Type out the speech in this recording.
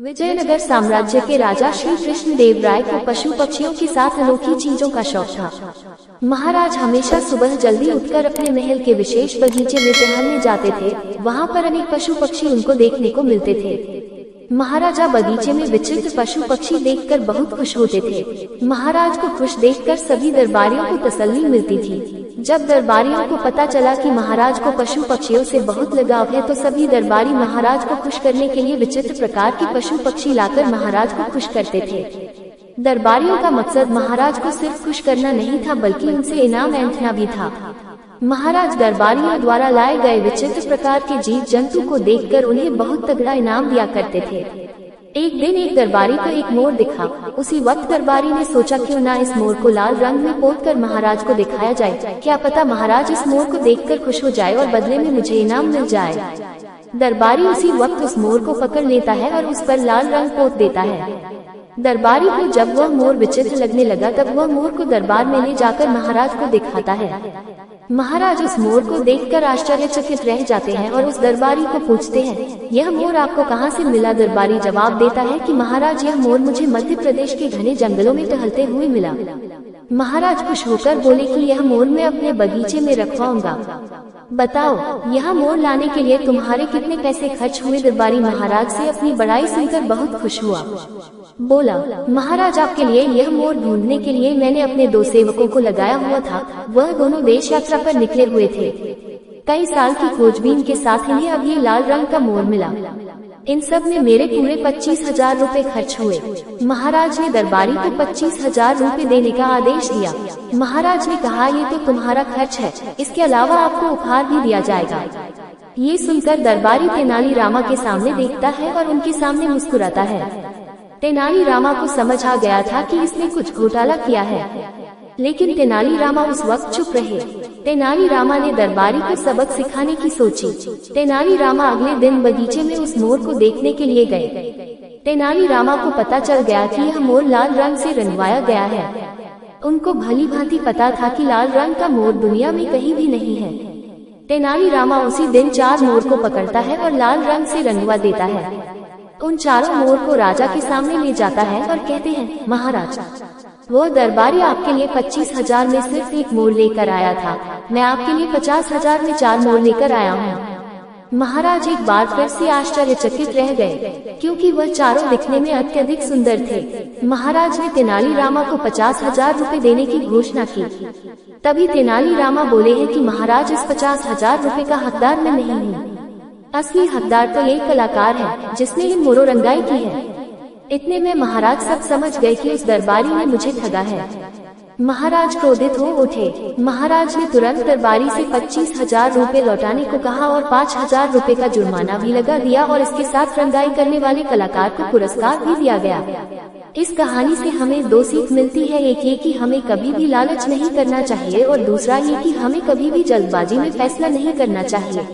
विजयनगर साम्राज्य के राजा श्री कृष्ण देव राय को पशु पक्षियों के साथ अनोखी चीजों का शौक था। महाराज हमेशा सुबह जल्दी उठकर अपने महल के विशेष बगीचे में टहलने जाते थे। वहाँ पर अनेक पशु पक्षी उनको देखने को मिलते थे। महाराजा बगीचे में विचित्र पशु पक्षी देखकर बहुत खुश होते थे। महाराज को खुश देखकर सभी दरबारियों को तसल्ली मिलती थी। जब दरबारियों को पता चला कि महाराज को पशु पक्षियों से बहुत लगाव है, तो सभी दरबारी महाराज को खुश करने के लिए विचित्र प्रकार के पशु पक्षी लाकर महाराज को खुश करते थे। दरबारियों का मकसद महाराज को सिर्फ खुश करना नहीं था, बल्कि उनसे इनाम ऐंठना भी था। महाराज दरबारियों द्वारा लाए गए विचित्र प्रकार के जीव जंतु को देखकर उन्हें बहुत तगड़ा इनाम दिया करते थे। एक दिन एक दरबारी को एक मोर दिखा। उसी वक्त दरबारी ने सोचा क्यों ना इस मोर को लाल रंग में पोतकर महाराज को दिखाया जाए। क्या पता महाराज इस मोर को देखकर खुश हो जाए और बदले में मुझे इनाम मिल जाए। दरबारी उसी वक्त उस मोर को पकड़ लेता है और उस पर लाल रंग पोत देता है। दरबारी को जब वह मोर विचित्र लगने लगा, तब वह मोर को दरबार में ले जाकर महाराज को दिखाता है। महाराज उस मोर को देखकर आश्चर्यचकित रह जाते हैं और उस दरबारी को पूछते हैं, यह मोर आपको कहाँ से मिला? दरबारी जवाब देता है कि महाराज, यह मोर मुझे मध्य प्रदेश के घने जंगलों में टहलते हुए मिला। महाराज खुश होकर बोले कि यह मोर मैं अपने बगीचे में रखवाऊंगा। बताओ, यह मोर लाने के लिए तुम्हारे कितने पैसे खर्च हुए? दरबारी महाराज से अपनी बड़ाई सुनकर बहुत खुश हुआ। बोला, महाराज आपके लिए यह मोर ढूंढने के लिए मैंने अपने 2 सेवकों को लगाया हुआ था। वह दोनों देश यात्रा पर निकले हुए थे। कई साल की खोजबीन के साथ इन्हें अब ये लाल रंग का मोर मिला। इन सब में मेरे पूरे 25,000 रुपए खर्च हुए। महाराज ने दरबारी को 25,000 रुपए देने का आदेश दिया। महाराज ने कहा, ये तो तुम्हारा खर्च है, इसके अलावा आपको उपहार भी दिया जाएगा। ये सुनकर दरबारी तेनाली रामा के सामने देखता है और उनके सामने मुस्कुराता है। तेनाली रामा को समझ आ गया था कि इसने कुछ घोटाला किया है, लेकिन तेनाली रामा उस वक्त चुप रहे। तेनाली रामा ने दरबारी को सबक सिखाने की सोची। तेनाली रामा अगले दिन बगीचे में उस मोर को देखने के लिए गए। तेनाली रामा को पता चल गया कि यह मोर लाल रंग से रंगवाया गया है। उनको भली भांति पता था कि लाल रंग का मोर दुनिया में कहीं भी नहीं है। तेनाली रामा उसी दिन 4 मोर को पकड़ता है और लाल रंग से रंगवा देता है। उन 4 मोर को राजा के सामने ले जाता है और कहते हैं, महाराज, वो दरबारी आपके लिए 25,000 में सिर्फ 1 मोर लेकर आया था। मैं आपके लिए 50,000 में 4 मोर लेकर आया हूँ। महाराज एक बार फिर से आश्चर्यचकित रह गए, क्योंकि वह चारों दिखने में अत्यधिक सुंदर थे। महाराज ने तेनाली रामा को 50,000 रुपए देने की घोषणा की। तभी तेनाली रामा बोले हैं कि महाराज, इस 50,000 रुपए का हकदार मैं नहीं हूँ। असली हकदार तो एक कलाकार है जिसने इन मोरों रंगाई की है। इतने में महाराज सब समझ गए कि उस दरबारी ने मुझे ठगा है। महाराज क्रोधित हो उठे। महाराज ने तुरंत दरबारी से 25,000 रुपए लौटाने को कहा और 5,000 रुपए का जुर्माना भी लगा दिया और इसके साथ रंगाई करने वाले कलाकार को पुरस्कार भी दिया गया। इस कहानी से हमें 2 सीख मिलती है। एक ये कि हमें कभी भी लालच नहीं करना चाहिए और दूसरा ये कि हमें कभी भी जल्दबाजी में फैसला नहीं करना चाहिए।